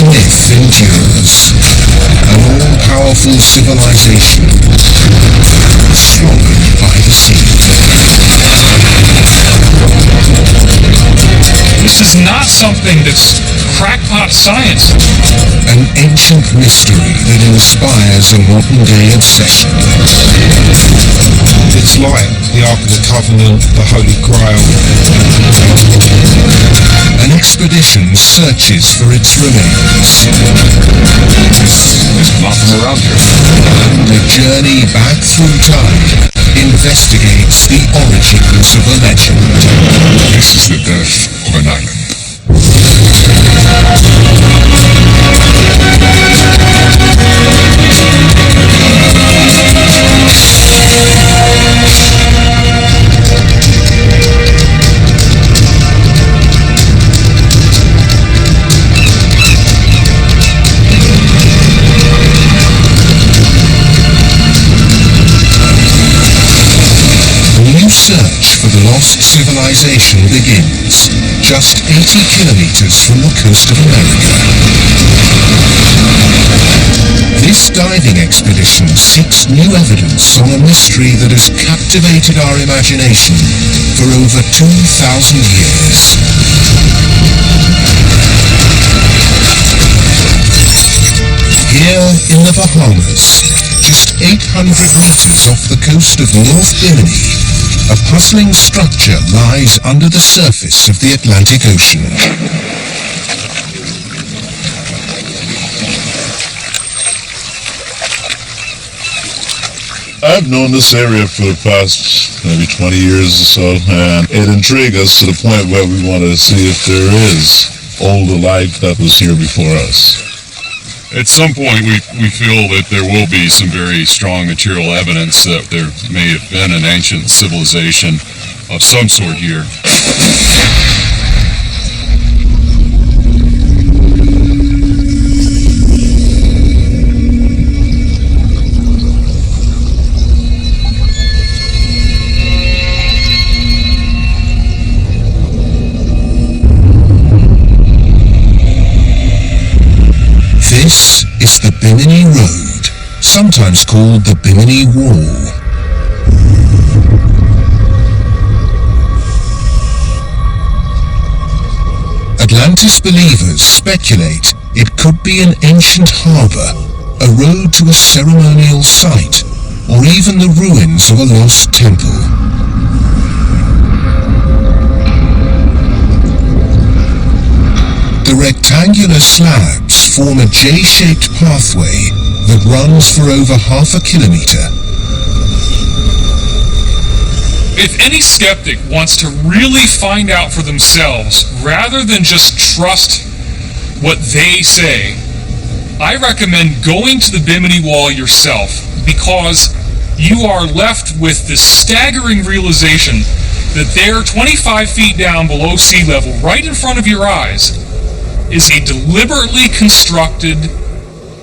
Myth endures. An all-powerful civilization, swallowed by the sea. This is not something that's crackpot science. An ancient mystery that inspires a modern-day obsession. It's like the Ark of the Covenant, the Holy Grail. An expedition searches for its remains. There's nothing around here. And a journey back through time investigates the origins of a legend. This is the birth of an island. Search for the lost civilization begins just 80 kilometers from the coast of America. This diving expedition seeks new evidence on a mystery that has captivated our imagination for over 2,000 years. Here in the Bahamas, just 800 meters off the coast of North Bimini, a puzzling structure lies under the surface of the Atlantic Ocean. I've known this area for the past maybe 20 years or so, and it intrigued us to the point where we wanted to see if there is older life that was here before us. At some point, we feel that there will be some very strong material evidence that there may have been an ancient civilization of some sort here. This is the Bimini Road, sometimes called the Bimini Wall. Atlantis believers speculate it could be an ancient harbor, a road to a ceremonial site, or even the ruins of a lost temple. The rectangular slabs form a J-shaped pathway that runs for over half a kilometer. If any skeptic wants to really find out for themselves, rather than just trust what they say, I recommend going to the Bimini Wall yourself, because you are left with this staggering realization that there, 25 feet down below sea level, right in front of your eyes, is a deliberately constructed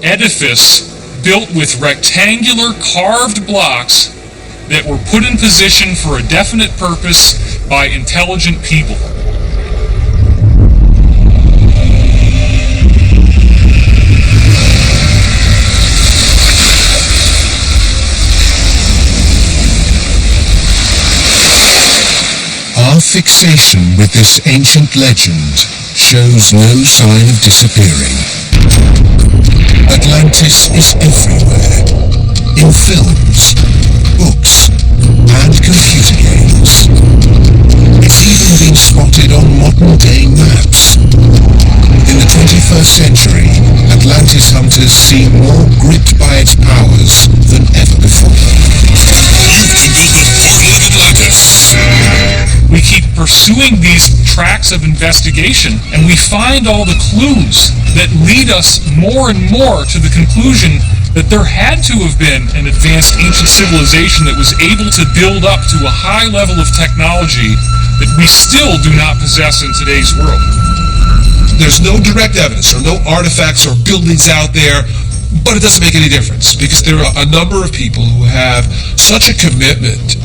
edifice built with rectangular carved blocks that were put in position for a definite purpose by intelligent people. Our fixation with this ancient legend shows no sign of disappearing. Atlantis is everywhere, in films, books, and computer games. It's even been spotted on modern-day maps. In the 21st century, Atlantis hunters seem more gripped by its powers than ever before. We keep pursuing these tracks of investigation, and we find all the clues that lead us more and more to the conclusion that there had to have been an advanced ancient civilization that was able to build up to a high level of technology that we still do not possess in today's world. There's no direct evidence or no artifacts or buildings out there, but it doesn't make any difference, because there are a number of people who have such a commitment,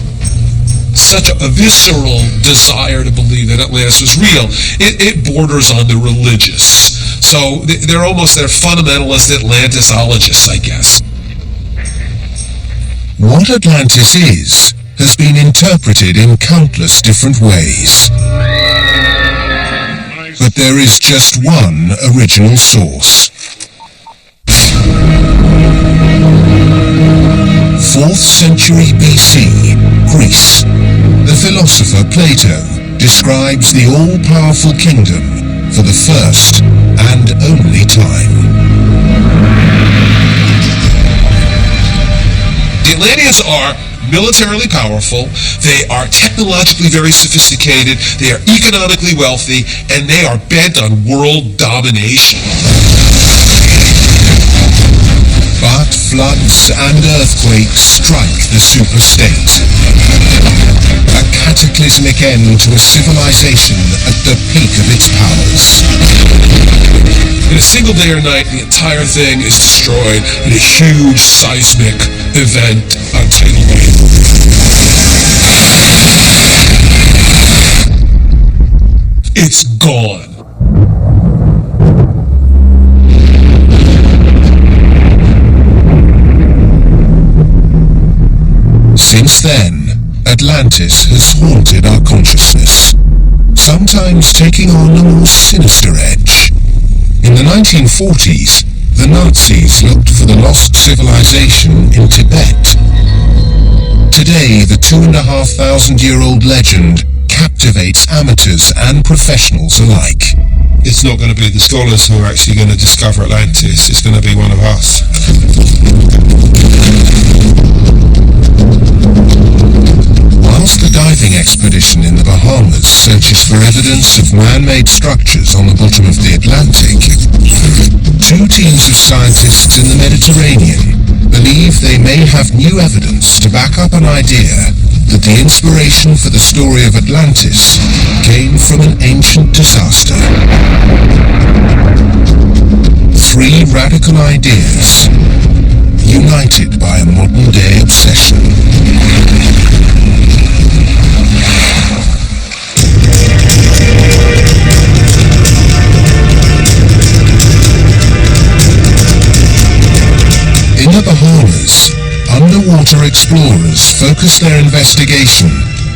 such a visceral desire to believe that Atlantis was real. It borders on the religious. So they're fundamentalist Atlantisologists, I guess. What Atlantis is has been interpreted in countless different ways. But there is just one original source. 4th century BC, Greece. The philosopher Plato describes the all-powerful kingdom for the first and only time. The Atlanteans are militarily powerful, they are technologically very sophisticated, they are economically wealthy, and they are bent on world domination. But floods and earthquakes strike the superstate. A cataclysmic end to a civilization at the peak of its powers. In a single day or night, the entire thing is destroyed in a huge seismic event on tidal wave. It's gone. Since then, Atlantis has haunted our consciousness, sometimes taking on a more sinister edge. In the 1940s, the Nazis looked for the lost civilization in Tibet. Today, the 2,500-year-old legend captivates amateurs and professionals alike. It's not going to be the scholars who are actually going to discover Atlantis, it's going to be one of us. Whilst the diving expedition in the Bahamas searches for evidence of man-made structures on the bottom of the Atlantic, two teams of scientists in the Mediterranean believe they may have new evidence to back up an idea that the inspiration for the story of Atlantis came from an ancient disaster. Three radical ideas, united by a modern-day obsession. In the Bahamas, underwater explorers focus their investigation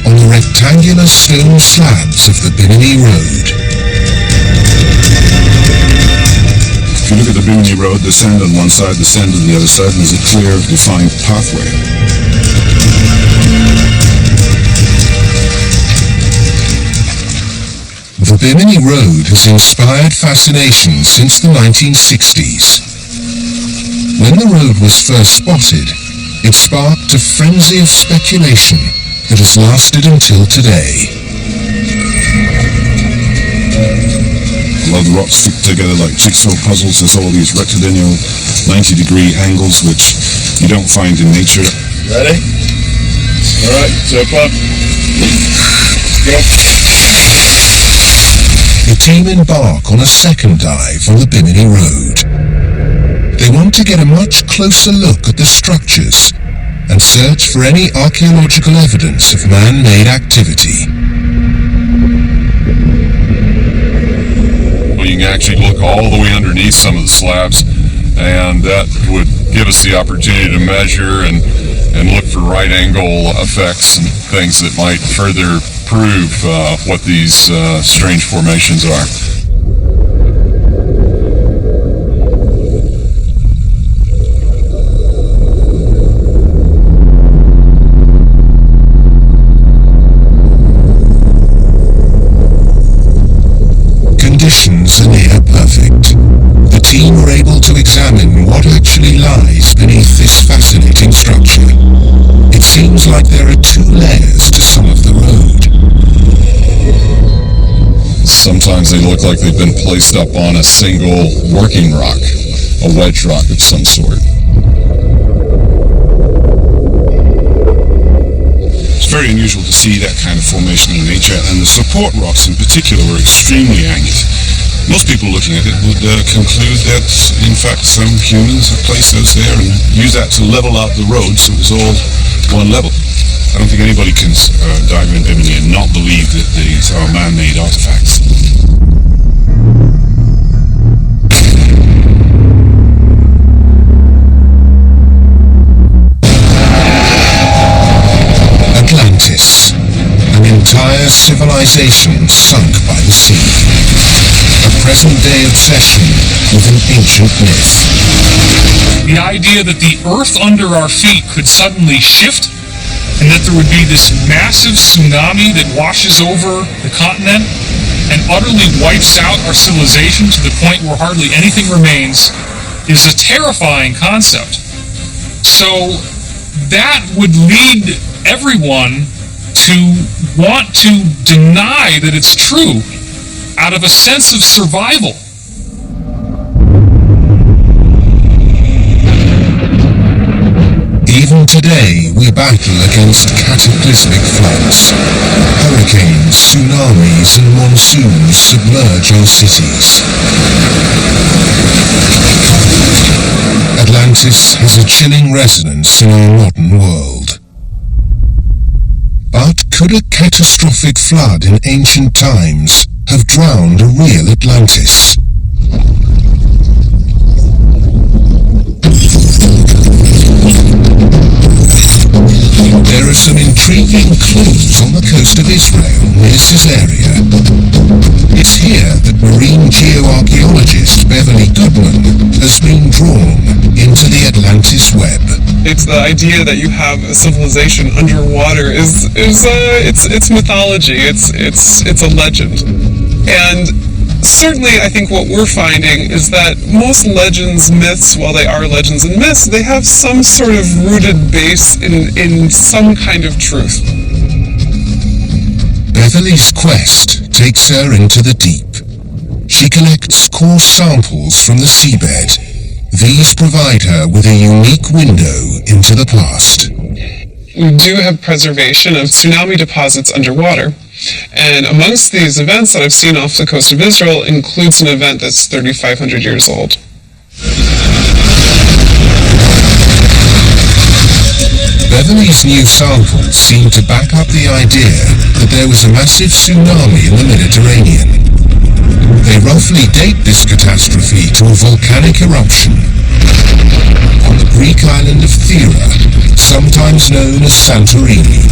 on the rectangular stone slabs of the Bimini Road. If you look at the Bimini Road, the sand on one side, the sand on the other side, there's a clear, defined pathway. The Bimini Road has inspired fascination since the 1960s. When the road was first spotted, it sparked a frenzy of speculation that has lasted until today. A lot of the rocks stick together like jigsaw puzzles. There's all these rectilinear 90-degree angles which you don't find in nature. Ready? All right, step up. Go. The team embark on a second dive on the Bimini Road. They want to get a much closer look at the structures and search for any archaeological evidence of man-made activity. Well, you can actually look all the way underneath some of the slabs, and that would give us the opportunity to measure and look for right angle effects and things that might further prove what these strange formations are. Conditions are near perfect. The team are able to examine what actually lies beneath this fascinating structure. It seems like there are two layers to some of the road. Sometimes they look like they've been placed up on a single working rock, a wedge rock of some sort. It's very unusual to see that kind of formation in nature, and the support rocks in particular were extremely angular. Most people looking at it would conclude that, in fact, some humans have placed those there and used that to level out the road so it was all one level. I don't think anybody can dive in Bimini and not believe that these are man-made artifacts. civilization sunk by the sea. A present-day obsession with an ancient myth. The idea that the earth under our feet could suddenly shift and that there would be this massive tsunami that washes over the continent and utterly wipes out our civilization to the point where hardly anything remains is a terrifying concept. So that would lead everyone to want to deny that it's true out of a sense of survival. Even today, we battle against cataclysmic floods. Hurricanes, tsunamis, and monsoons submerge our cities. Atlantis has a chilling resonance in our modern world. But could a catastrophic flood in ancient times have drowned a real Atlantis? There are some intriguing clues on the coast of Israel near Caesarea. It's here that marine geoarchaeologist Beverly Goodman has been drawn into the Atlantis web. It's the idea that you have a civilization underwater is it's mythology. It's a legend, and certainly, I think what we're finding is that most legends, myths, while they are legends and myths, they have some sort of rooted base in some kind of truth. Beverly's quest takes her into the deep. She collects coarse samples from the seabed. These provide her with a unique window into the past. We do have preservation of tsunami deposits underwater. And amongst these events that I've seen off the coast of Israel includes an event that's 3,500 years old. Beverly's new samples seem to back up the idea that there was a massive tsunami in the Mediterranean. They roughly date this catastrophe to a volcanic eruption on the Greek island of Thera, sometimes known as Santorini.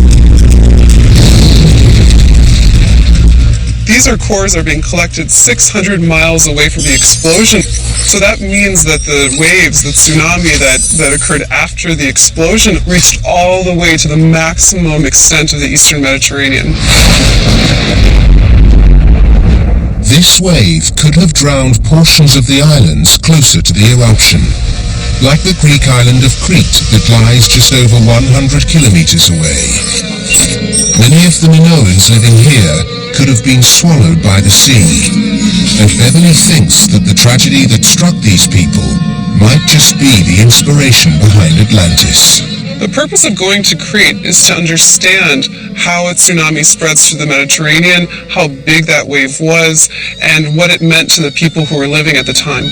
These cores are being collected 600 miles away from the explosion. So that means that the waves, the tsunami that occurred after the explosion, reached all the way to the maximum extent of the Eastern Mediterranean. This wave could have drowned portions of the islands closer to the eruption, like the Greek island of Crete that lies just over 100 kilometers away. Many of the Minoans living here could have been swallowed by the sea, and Beverly thinks that the tragedy that struck these people might just be the inspiration behind Atlantis. The purpose of going to Crete is to understand how a tsunami spreads through the Mediterranean, how big that wave was, and what it meant to the people who were living at the time.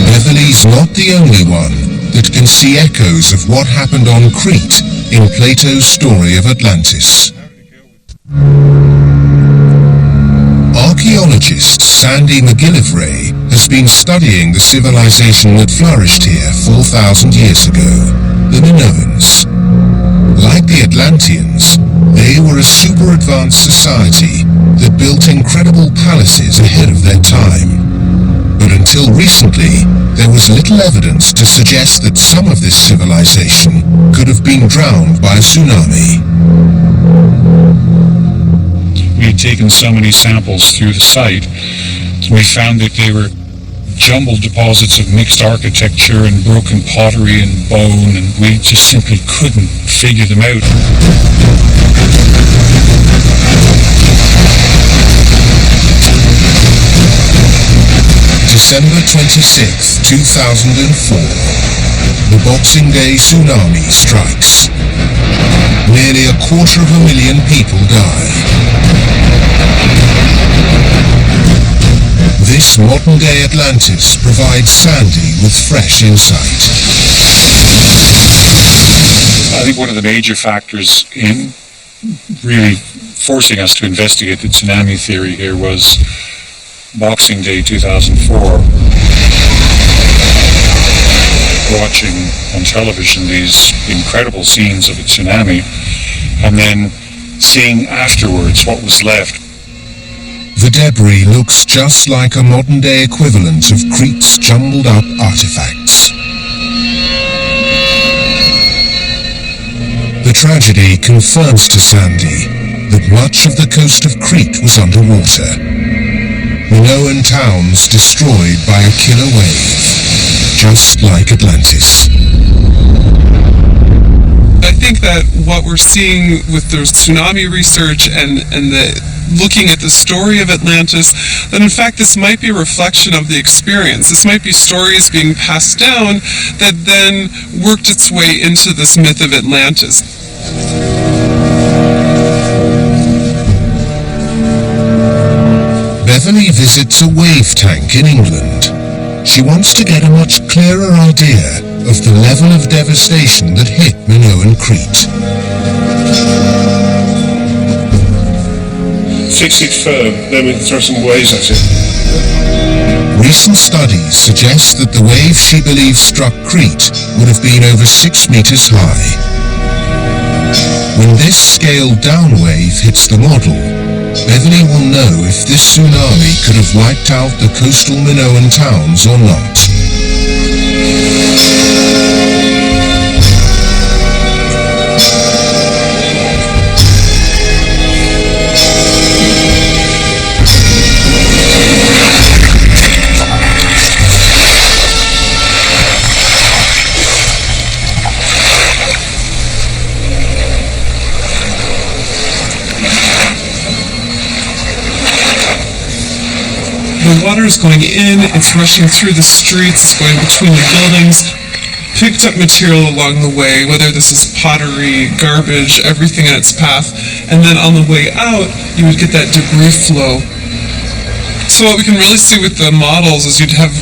Beverly's not the only one that can see echoes of what happened on Crete in Plato's story of Atlantis. Archaeologist Sandy McGillivray has been studying the civilization that flourished here 4,000 years ago, the Minoans. Like the Atlanteans, they were a super advanced society that built incredible palaces ahead of their time. But until recently, there was little evidence to suggest that some of this civilization could have been drowned by a tsunami. We had taken so many samples through the site, we found that they were jumbled deposits of mixed architecture and broken pottery and bone, and we just simply couldn't figure them out. December 26, 2004. The Boxing Day tsunami strikes. Nearly 250,000 people die. This modern-day Atlantis provides Sandy with fresh insight. I think one of the major factors in really forcing us to investigate the tsunami theory here was Boxing Day 2004. Watching on television these incredible scenes of a tsunami, and then seeing afterwards what was left. The debris looks just like a modern-day equivalent of Crete's jumbled-up artifacts. The tragedy confirms to Sandy that much of the coast of Crete was underwater. Minoan towns destroyed by a killer wave, just like Atlantis. I think that what we're seeing with the tsunami research and the looking at the story of Atlantis, that in fact this might be a reflection of the experience. This might be stories being passed down that then worked its way into this myth of Atlantis. Beverly visits a wave tank in England. She wants to get a much clearer idea of the level of devastation that hit Minoan Crete. Fix it firm, then we can throw some waves at it. Recent studies suggest that the wave she believes struck Crete would have been over 6 meters high. When this scaled-down wave hits the model, Beverly will know if this tsunami could have wiped out the coastal Minoan towns or not. The water is going in, it's rushing through the streets, it's going between the buildings, picked up material along the way, whether this is pottery, garbage, everything in its path, and then on the way out, you would get that debris flow. So what we can really see with the models is you'd have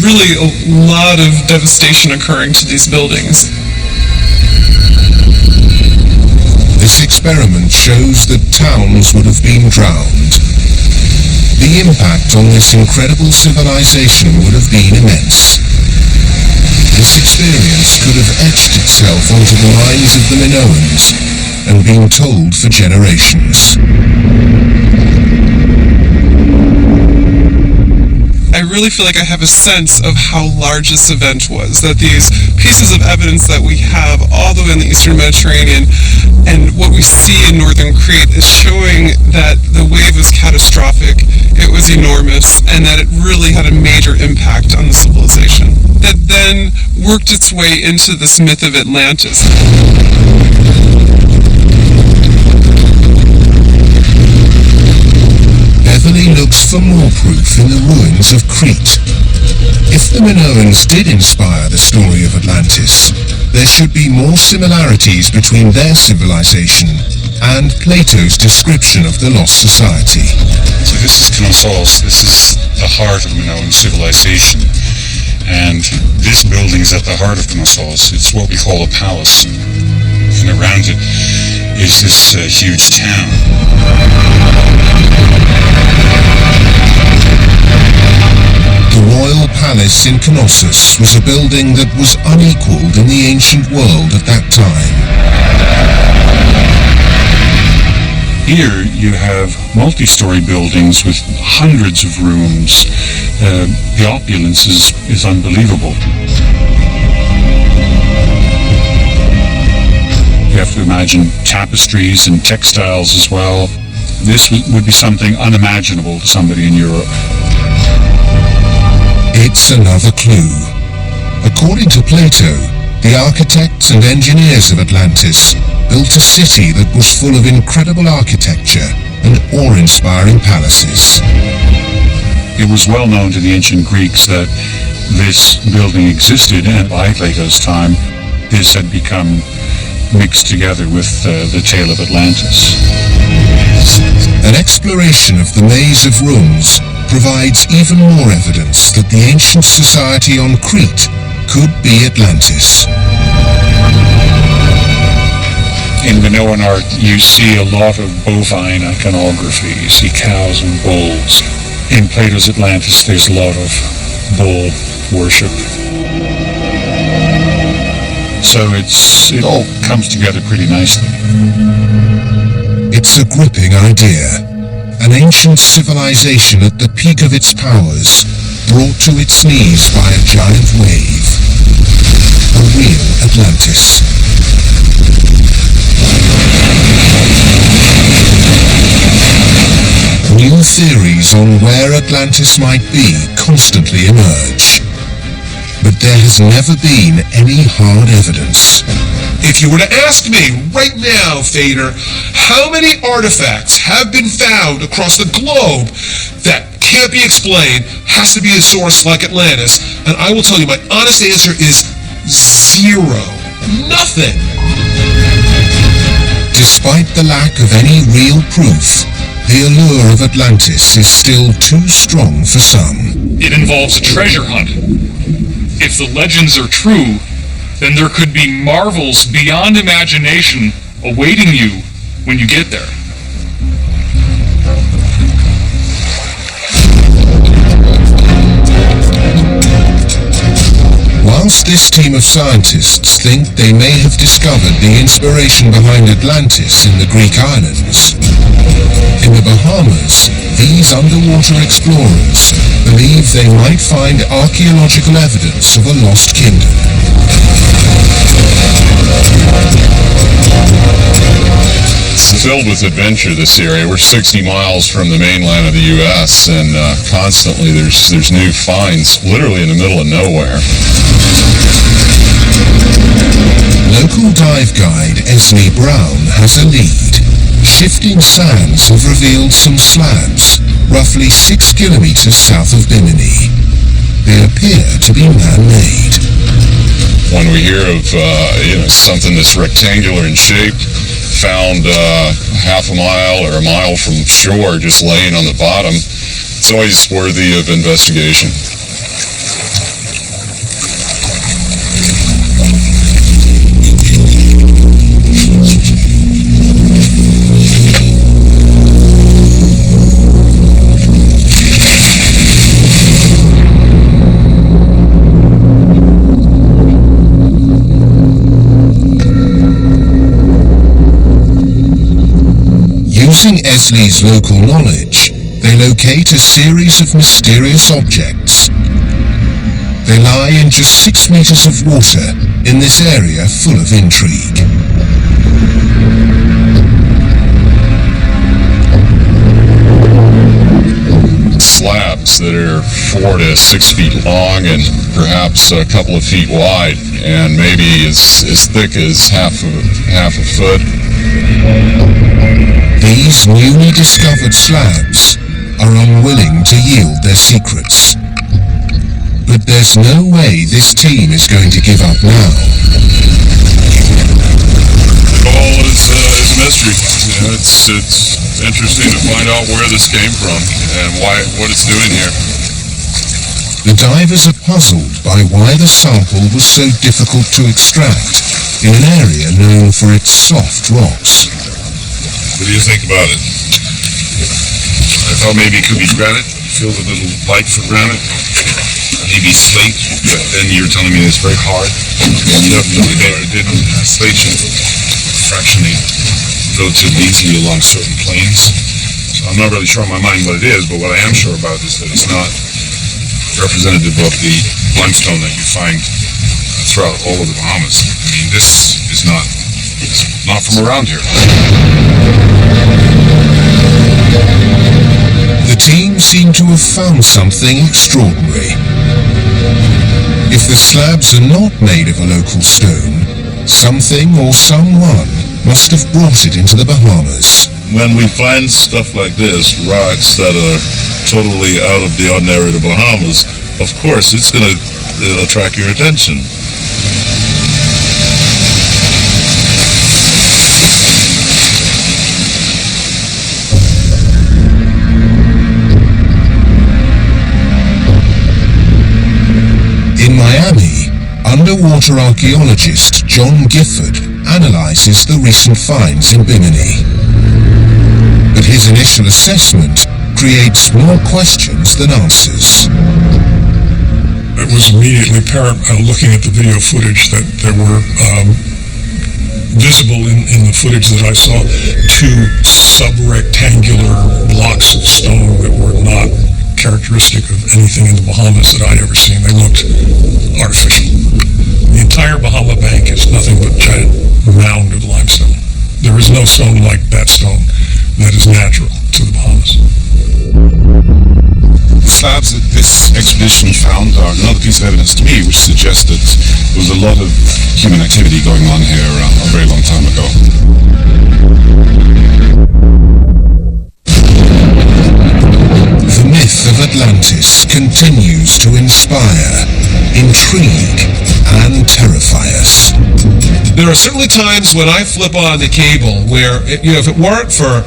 really a lot of devastation occurring to these buildings. This experiment shows that towns would have been drowned. The impact on this incredible civilization would have been immense. This experience could have etched itself onto the minds of the Minoans and been told for generations. I really feel like I have a sense of how large this event was, that these pieces of evidence that we have all the way in the Eastern Mediterranean and what we see in northern Crete is showing that the wave was catastrophic, it was enormous, and that it really had a major impact on the civilization that then worked its way into this myth of Atlantis. Beverly looks for more proof in the ruins of Crete. If the Minoans did inspire the story of Atlantis, there should be more similarities between their civilization and Plato's description of the lost society. So this is Knossos, this is the heart of Minoan civilization. And this building is at the heart of Knossos. It's what we call a palace. And around it is this huge town. The royal palace in Knossos was a building that was unequaled in the ancient world at that time. Here you have multi-story buildings with hundreds of rooms. The opulence is unbelievable. You have to imagine tapestries and textiles as well. This would be something unimaginable to somebody in Europe. It's another clue. According to Plato, the architects and engineers of Atlantis built a city that was full of incredible architecture and awe-inspiring palaces. It was well known to the ancient Greeks that this building existed, and by Plato's time, this had become mixed together with the tale of Atlantis. An exploration of the maze of rooms provides even more evidence that the ancient society on Crete could be Atlantis. In Minoan art, you see a lot of bovine iconography. You see cows and bulls. In Plato's Atlantis, there's a lot of bull worship. So it all comes together pretty nicely. It's a gripping idea. An ancient civilization at the peak of its powers, brought to its knees by a giant wave. A real Atlantis. New theories on where Atlantis might be constantly emerge. But there has never been any hard evidence. If you were to ask me right now, Fader, how many artifacts have been found across the globe that can't be explained, has to be a source like Atlantis, and I will tell you my honest answer is zero. Nothing. Despite the lack of any real proof, the allure of Atlantis is still too strong for some. It involves a treasure hunt. If the legends are true, then there could be marvels beyond imagination awaiting you when you get there. Whilst this team of scientists think they may have discovered the inspiration behind Atlantis in the Greek islands, in the Bahamas, these underwater explorers believe they might find archaeological evidence of a lost kingdom. It's filled with adventure, this area. We're 60 miles from the mainland of the U.S., and constantly there's new finds, literally in the middle of nowhere. Local dive guide Esme Brown has a lead. Shifting sands have revealed some slabs, roughly 6 kilometers south of Bimini. They appear to be man-made. When we hear of something that's rectangular in shape, found half a mile or a mile from shore, just laying on the bottom, it's always worthy of investigation. Using Esley's local knowledge, they locate a series of mysterious objects. They lie in just 6 meters of water in this area full of intrigue. Slabs that are 4 to 6 feet long and perhaps a couple of feet wide, and maybe as thick as half a foot. These newly discovered slabs are unwilling to yield their secrets. But there's no way this team is going to give up now. All is a mystery. It's interesting to find out where this came from and what it's doing here. The divers are puzzled by why the sample was so difficult to extract in an area known for its soft rocks. What do you think about it? I thought maybe it could be granite. Feels a little light for granite. Maybe slate, but then you're telling me it's very hard. Slate should fractionate relatively easily along certain planes. So I'm not really sure in my mind what it is, but what I am sure about is that it's not representative of the limestone that you find throughout all of the Bahamas. I mean, this is not from around here. The team seem to have found something extraordinary. If the slabs are not made of a local stone, something or someone must have brought it into the Bahamas. When we find stuff like this, rocks that are totally out of the ordinary of the Bahamas, of course it's going to attract your attention. In Miami, underwater archaeologist John Gifford analyzes the recent finds in Bimini. But his initial assessment creates more questions than answers. It was immediately apparent looking at the video footage that there were visible in the footage that I saw, two sub-rectangular blocks of stone that were not characteristic of anything in the Bahamas that I'd ever seen. They looked artificial. The entire Bahama Bank is nothing but a giant mound of limestone. There is no stone like that stone that is natural to the Bahamas. The slabs that this expedition found are another piece of evidence to me which suggests that there was a lot of human activity going on here a very long time ago. The myth of Atlantis continues to inspire, intrigue, and terrify us. There are certainly times when I flip on the cable where, if it weren't for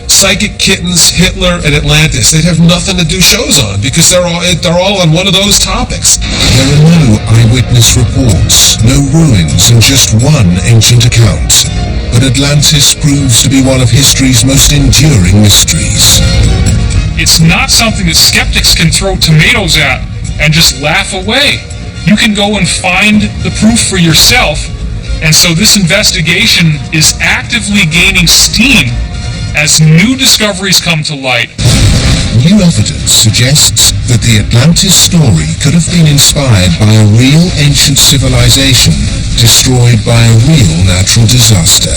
Psychic Kittens, Hitler, and Atlantis, they'd have nothing to do shows on because they're all on one of those topics. There are no eyewitness reports, no ruins, and just one ancient account. But Atlantis proves to be one of history's most enduring mysteries. It's not something that skeptics can throw tomatoes at and just laugh away. You can go and find the proof for yourself, and so this investigation is actively gaining steam as new discoveries come to light. New evidence suggests that the Atlantis story could have been inspired by a real ancient civilization destroyed by a real natural disaster.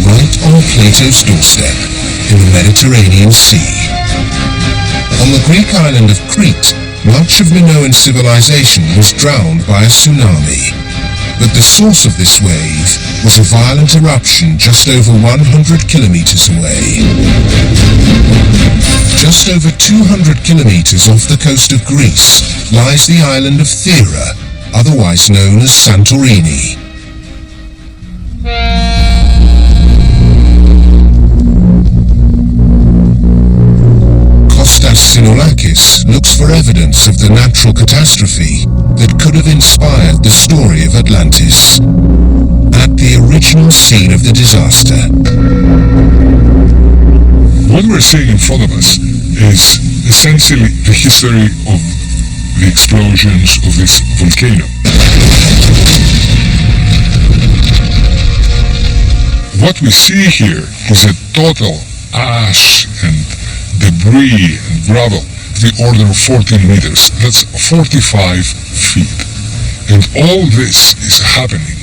Right on Plato's doorstep in the Mediterranean Sea. On the Greek island of Crete, much of Minoan civilization was drowned by a tsunami. But the source of this wave was a violent eruption just over 100 kilometers away. Just over 200 kilometers off the coast of Greece lies the island of Thera, otherwise known as Santorini. Sinolakis looks for evidence of the natural catastrophe that could have inspired the story of Atlantis at the original scene of the disaster. What we're seeing in front of us is essentially the history of the explosions of this volcano. What we see here is a total ash and debris and gravel of the order of 14 meters. That's 45 feet. And all this is happening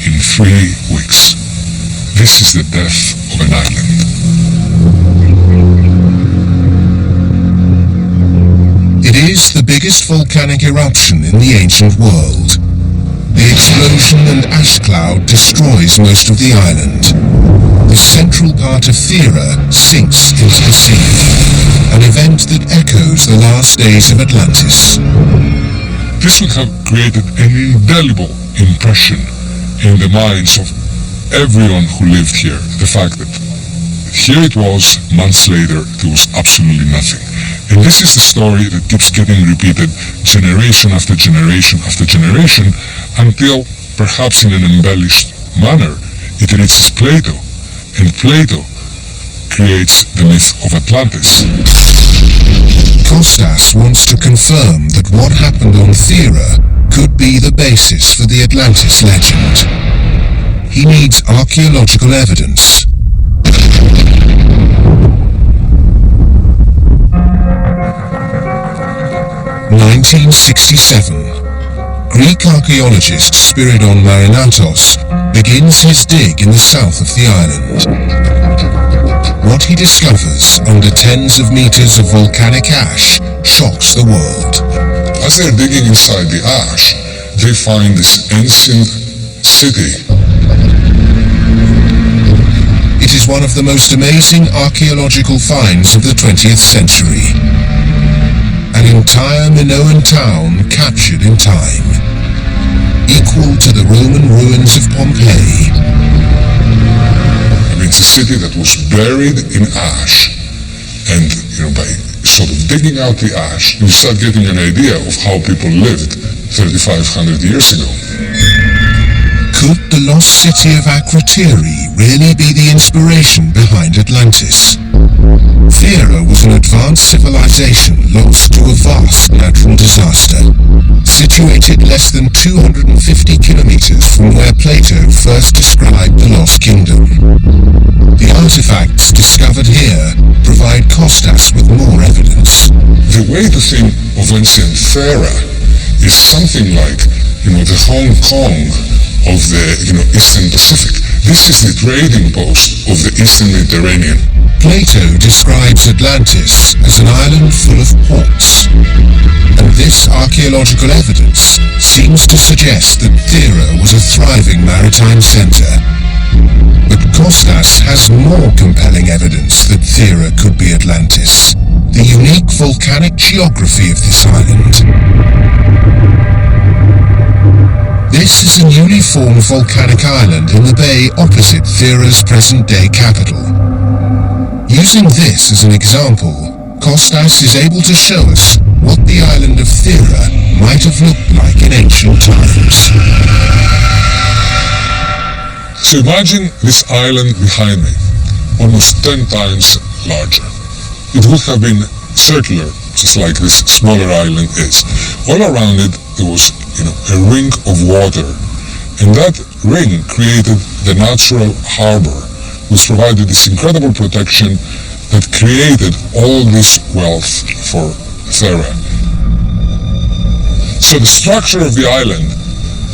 in 3 weeks. This is the death of an island. It is the biggest volcanic eruption in the ancient world. The explosion and ash cloud destroys most of the island. The central part of Thera sinks into the sea, an event that echoes the last days of Atlantis. This would have created an indelible impression in the minds of everyone who lived here. The fact that here it was, months later, there was absolutely nothing. And this is the story that keeps getting repeated generation after generation after generation until, perhaps in an embellished manner, it reaches Plato. And Plato creates the myth of Atlantis. Kostas wants to confirm that what happened on Thera could be the basis for the Atlantis legend. He needs archaeological evidence. (1967). Greek archaeologist Spiridon Marinatos begins his dig in the south of the island. What he discovers under tens of meters of volcanic ash shocks the world. As they're digging inside the ash, they find this ancient city. It is one of the most amazing archaeological finds of the 20th century. An entire Minoan town captured in time, equal to the Roman ruins of Pompeii. I mean, it's a city that was buried in ash, and by sort of digging out the ash, you start getting an idea of how people lived 3,500 years ago. Could the lost city of Akrotiri really be the inspiration behind Atlantis? Thera was an advanced civilization lost to a vast natural disaster. situated less than 250 kilometers from where Plato first described the Lost Kingdom. The artifacts discovered here provide Costas with more evidence. The way to think of ancient Thera is something like, the Hong Kong of the, Eastern Pacific. This is the trading post of the Eastern Mediterranean. Plato describes Atlantis as an island full of ports, and this archaeological evidence seems to suggest that Thera was a thriving maritime centre. But Costas has more compelling evidence that Thera could be Atlantis, the unique volcanic geography of this island. This is a newly formed volcanic island in the bay opposite Thera's present-day capital. Using this as an example, Costas is able to show us what the island of Thera might have looked like in ancient times. So imagine this island behind me, almost 10 times larger. It would have been circular, just like this smaller island is. All around it, there was, a ring of water, and that ring created the natural harbor, which provided this incredible protection that created all this wealth for Thera. So the structure of the island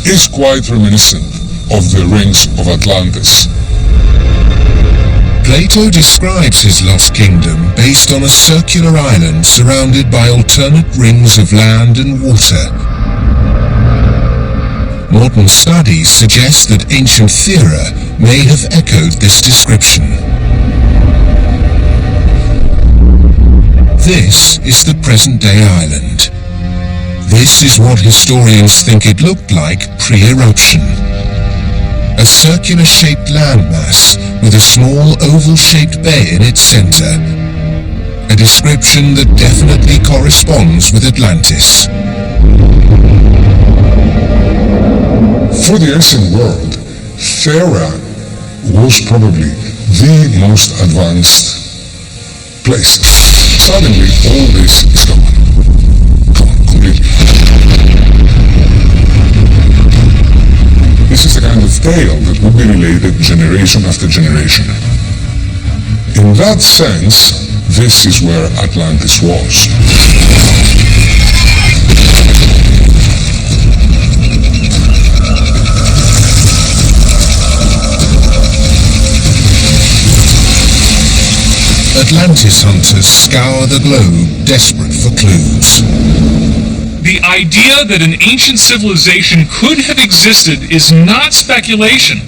is quite reminiscent of the rings of Atlantis. Plato describes his lost kingdom based on a circular island surrounded by alternate rings of land and water. Modern studies suggest that ancient Thera may have echoed this description. This is the present-day island. This is what historians think it looked like pre-eruption. A circular-shaped landmass with a small oval-shaped bay in its center. A description that definitely corresponds with Atlantis. For the ancient world, Thera was probably the most advanced place. Suddenly, all this is gone. Completely. This is a kind of tale that would be related generation after generation. In that sense, this is where Atlantis was. Atlantis hunters scour the globe, desperate for clues. The idea that an ancient civilization could have existed is not speculation.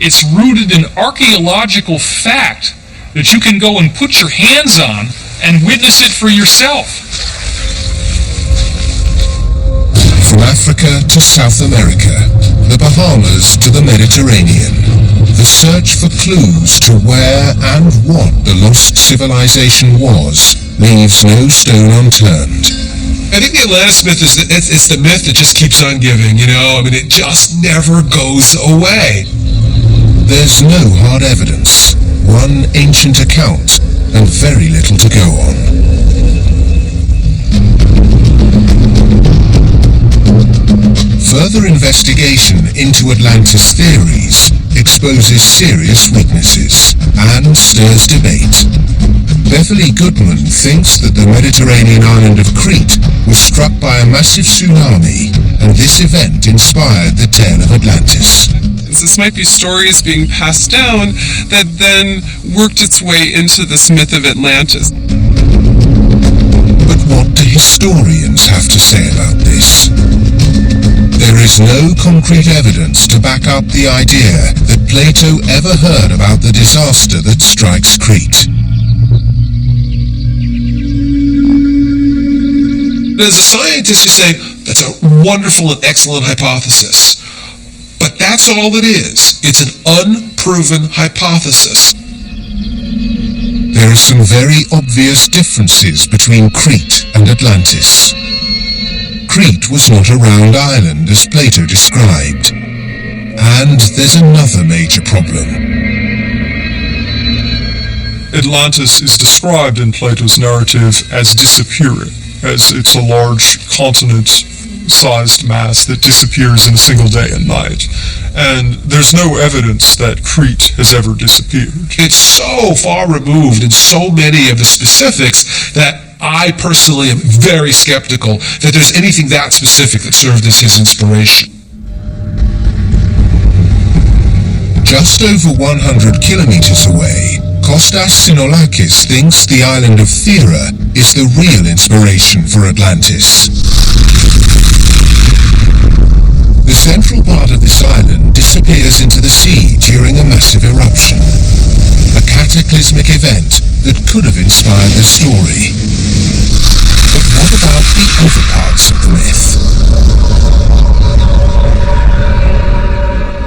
It's rooted in archaeological fact that you can go and put your hands on and witness it for yourself. From Africa to South America, the Bahamas to the Mediterranean, the search for clues to where and what the lost civilization was leaves no stone unturned. I think the Atlantis myth is it's the myth that just keeps on giving, it just never goes away. There's no hard evidence, one ancient account, and very little to go on. Further investigation into Atlantis theories exposes serious weaknesses and stirs debate. Beverly Goodman thinks that the Mediterranean island of Crete was struck by a massive tsunami, and this event inspired the tale of Atlantis. This might be stories being passed down that then worked its way into this myth of Atlantis. But what do historians have to say about this? There is no concrete evidence to back up the idea that Plato ever heard about the disaster that strikes Crete. As a scientist, you say, that's a wonderful and excellent hypothesis. But that's all it is. It's an unproven hypothesis. There are some very obvious differences between Crete and Atlantis. Crete was not a round island as Plato described. And there's another major problem. Atlantis is described in Plato's narrative as disappearing, as it's a large continent sized mass that disappears in a single day and night. And there's no evidence that Crete has ever disappeared. It's so far removed in so many of the specifics that I personally am very skeptical that there's anything that specific that served as his inspiration. Just over 100 kilometers away, Kostas Sinolakis thinks the island of Thera is the real inspiration for Atlantis. The central part of this island disappears into the sea during a massive eruption, a cataclysmic event that could have inspired the story. But what about the other parts of the myth?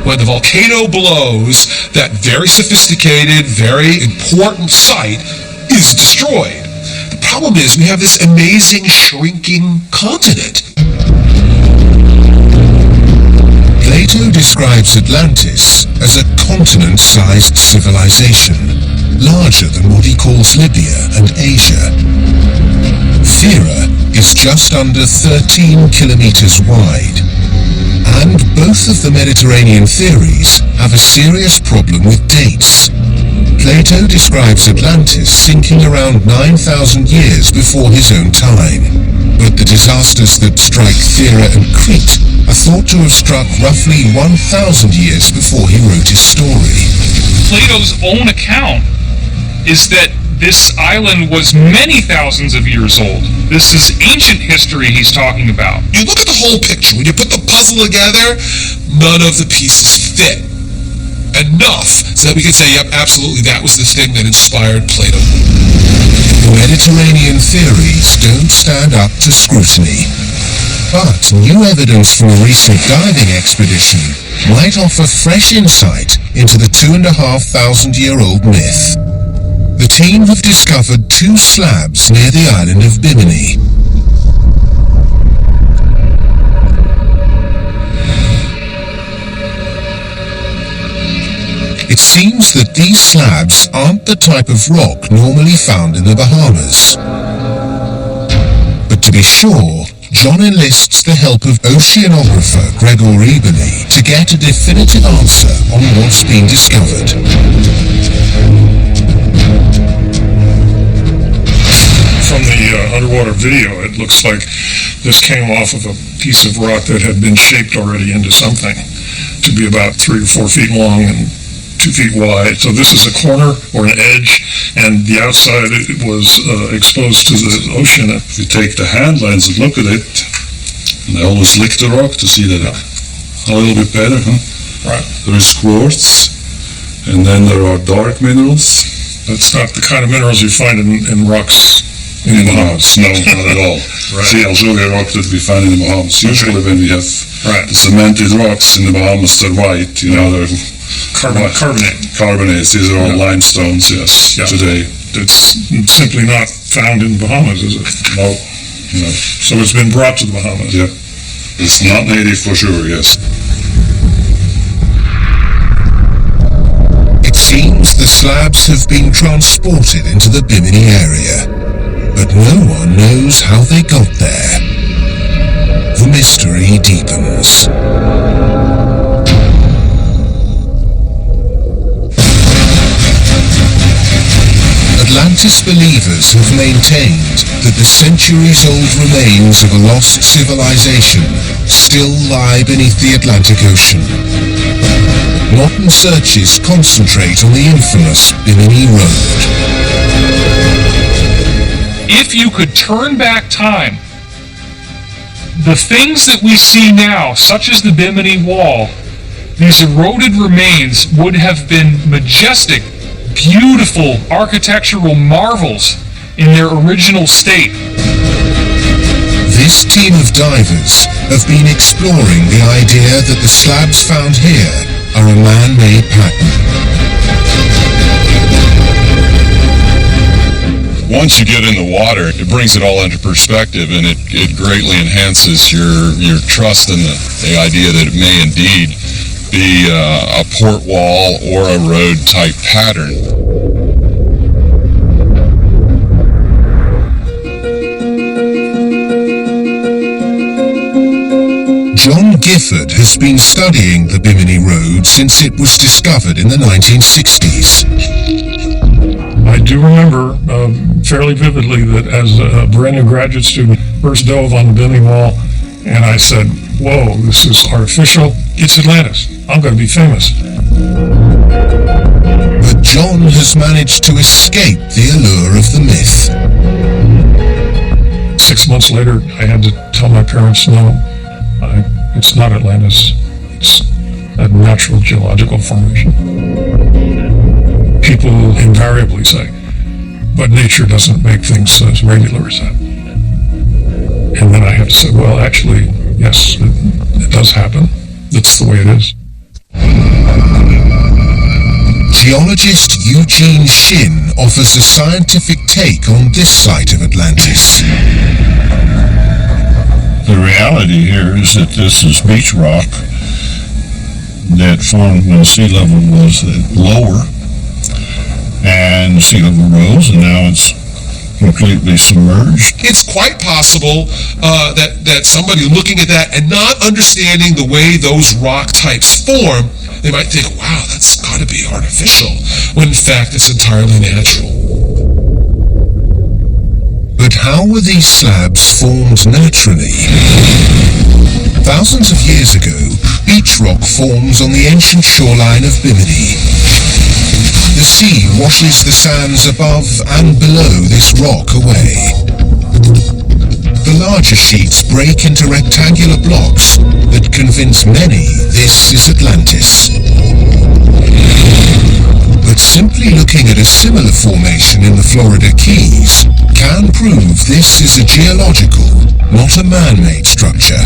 When the volcano blows, that very sophisticated, very important site is destroyed. The problem is we have this amazing shrinking continent. Plato describes Atlantis as a continent-sized civilization, larger than what he calls Libya and Asia. Thera is just under 13 kilometers wide, and both of the Mediterranean theories have a serious problem with dates. Plato describes Atlantis sinking around 9,000 years before his own time, but the disasters that strike Thera and Crete are thought to have struck roughly 1,000 years before he wrote his story. Plato's own account is that this island was many thousands of years old. This is ancient history he's talking about. You look at the whole picture, when you put the puzzle together, none of the pieces fit enough so that we can say, yep, absolutely, that was the thing that inspired Plato. The Mediterranean theories don't stand up to scrutiny, but new evidence from a recent diving expedition might offer fresh insight into the 2,500-year-old myth. The team have discovered 2 slabs near the island of Bimini. It seems that these slabs aren't the type of rock normally found in the Bahamas. But to be sure, John enlists the help of oceanographer Gregor Ebony to get a definitive answer on what's been discovered. From the underwater video, it looks like this came off of a piece of rock that had been shaped already into something to be about 3 or 4 feet long and 2 feet wide. So this is a corner or an edge, and the outside it was exposed to the ocean. If you take the hand lens and look at it, and I always lick the rock to see that a little bit better. Right. There is quartz, and then there are dark minerals. That's not the kind of minerals you find in rocks In the Bahamas, no, not at all. Right. See, I'll show you a rock that we find in the Bahamas. Usually when we have the cemented rocks in the Bahamas, they're white, you know, they're carbonates. These are all limestones, yes, today. It's simply not found in the Bahamas, is it? No. So it's been brought to the Bahamas. Yeah. It's not native for sure, yes. It seems the slabs have been transported into the Bimini area, but no one knows how they got there. The mystery deepens. Atlantis believers have maintained that the centuries-old remains of a lost civilization still lie beneath the Atlantic Ocean. Modern searches concentrate on the infamous Bimini Road. If you could turn back time, the things that we see now, such as the Bimini Wall, these eroded remains would have been majestic, beautiful architectural marvels in their original state. This team of divers have been exploring the idea that the slabs found here are a man-made pattern. Once you get in the water, it brings it all into perspective, and it greatly enhances your trust in the idea that it may indeed be a port wall or a road type pattern. John Gifford has been studying the Bimini Road since it was discovered in the 1960s. I do remember fairly vividly that as a brand new graduate student, first dove on the Bimini Wall, and I said, whoa, this is artificial. It's Atlantis. I'm going to be famous. But John has managed to escape the allure of the myth. 6 months later, I had to tell my parents, no, it's not Atlantis. It's a natural geological formation. People invariably say, but nature doesn't make things as regular as that. And then I have to say, well, actually, yes, it does happen. That's the way it is. Geologist Eugene Shin offers a scientific take on this site of Atlantis. The reality here is that this is beach rock that formed when sea level was lower, and sea level rose, and now it's completely submerged. It's quite possible that somebody looking at that and not understanding the way those rock types form, they might think, wow, that's got to be artificial, when in fact it's entirely natural. But how were these slabs formed naturally? Thousands of years ago, beach rock forms on the ancient shoreline of Bimini. The sea washes the sands above and below this rock away. The larger sheets break into rectangular blocks that convince many this is Atlantis. But simply looking at a similar formation in the Florida Keys can prove this is a geological, not a man-made structure.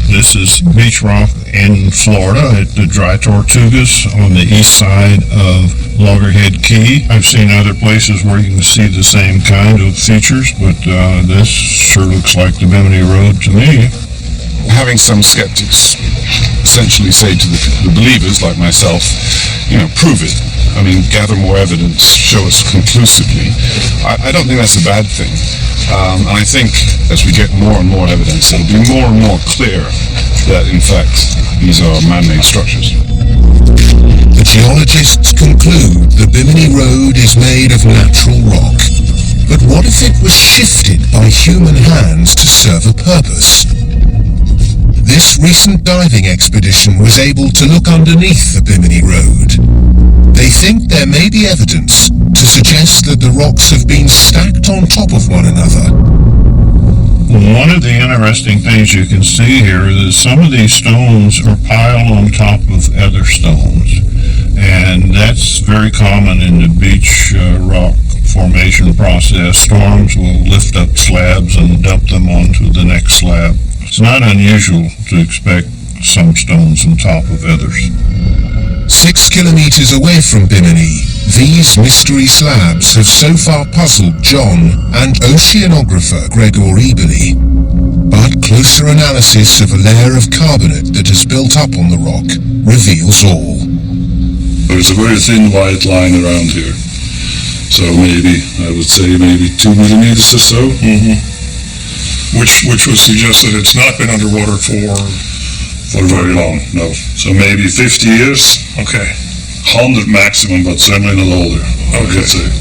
This is beach rock in Florida at the Dry Tortugas on the east side of Loggerhead Key. I've seen other places where you can see the same kind of features, but this sure looks like the Bimini Road to me. Having some skeptics essentially say to the believers like myself, prove it. I mean, gather more evidence, show us conclusively. I don't think that's a bad thing. And I think as we get more and more evidence, it'll be more and more clear that, in fact, these are man-made structures. The geologists conclude the Bimini Road is made of natural rock. But what if it was shifted by human hands to serve a purpose? This recent diving expedition was able to look underneath the Bimini Road. They think there may be evidence to suggest that the rocks have been stacked on top of one another. One of the interesting things you can see here is some of these stones are piled on top of other stones. And that's very common in the beach rock formation process. Storms will lift up slabs and dump them onto the next slab. It's not unusual to expect some stones on top of others. 6 kilometers away from Bimini, these mystery slabs have so far puzzled John and oceanographer Gregor Ebeli. But closer analysis of a layer of carbonate that has built up on the rock reveals all. There's a very thin white line around here. So I would say maybe 2 millimeters or so. Which would suggest that it's not been underwater for very long, no. So maybe 50 years. Okay. 100 maximum, but certainly not older, I would say.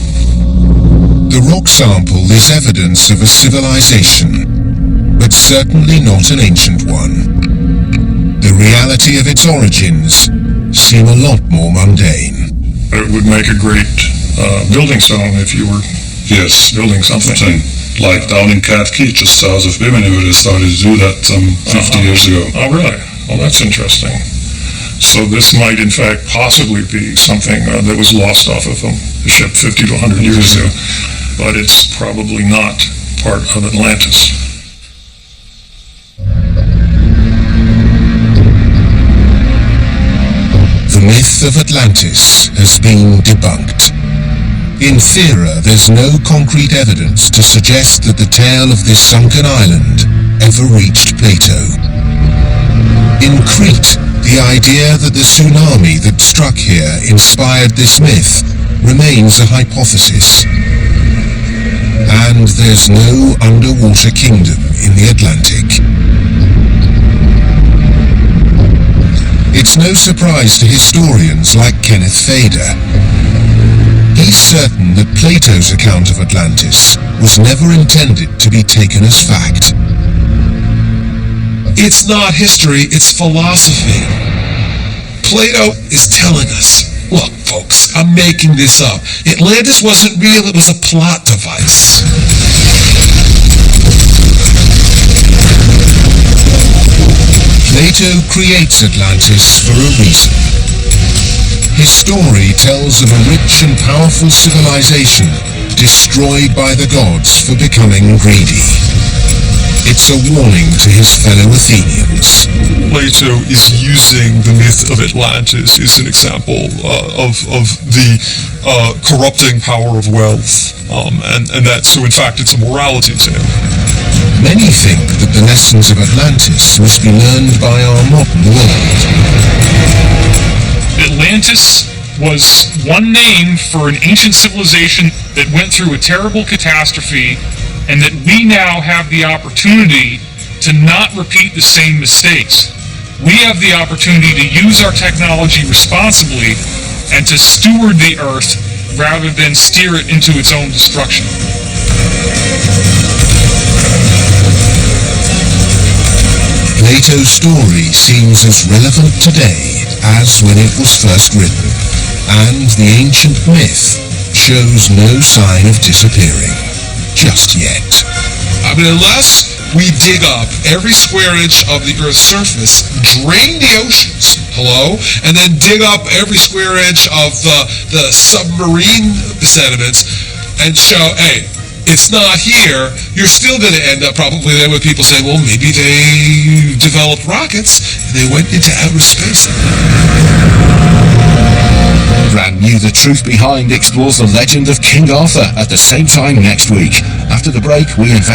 The rock sample is evidence of a civilization, but certainly not an ancient one. The reality of its origins seem a lot more mundane. It would make a great building stone if you were building something. Like down in Cat Key, just south of Bimini, where they started to do that some 50 years ago. Oh, really? Well, that's interesting. So this might, in fact, possibly be something that was lost off of the ship 50 to 100 years ago, but it's probably not part of Atlantis. The myth of Atlantis has been debunked. In Thera, there's no concrete evidence to suggest that the tale of this sunken island ever reached Plato. In Crete, the idea that the tsunami that struck here inspired this myth remains a hypothesis. And there's no underwater kingdom in the Atlantic. It's no surprise to historians like Kenneth Fader. He's certain that Plato's account of Atlantis was never intended to be taken as fact. It's not history, it's philosophy. Plato is telling us, look folks, I'm making this up. Atlantis wasn't real, it was a plot device. Plato creates Atlantis for a reason. His story tells of a rich and powerful civilization destroyed by the gods for becoming greedy. It's a warning to his fellow Athenians. Plato is using the myth of Atlantis as an example of the corrupting power of wealth, and that, so in fact it's a morality tale. Many think that the lessons of Atlantis must be learned by our modern world. Atlantis was one name for an ancient civilization that went through a terrible catastrophe, and that we now have the opportunity to not repeat the same mistakes. We have the opportunity to use our technology responsibly and to steward the Earth rather than steer it into its own destruction. Plato's story seems as relevant today as when it was first written, and the ancient myth shows no sign of disappearing. Just yet. I mean, unless we dig up every square inch of the Earth's surface, drain the oceans, and then dig up every square inch of the submarine sediments and show, hey, it's not here, you're still going to end up probably then with people saying, well, maybe they developed rockets and they went into outer space. Brand new The Truth Behind explores the legend of King Arthur at the same time next week. After the break, we invest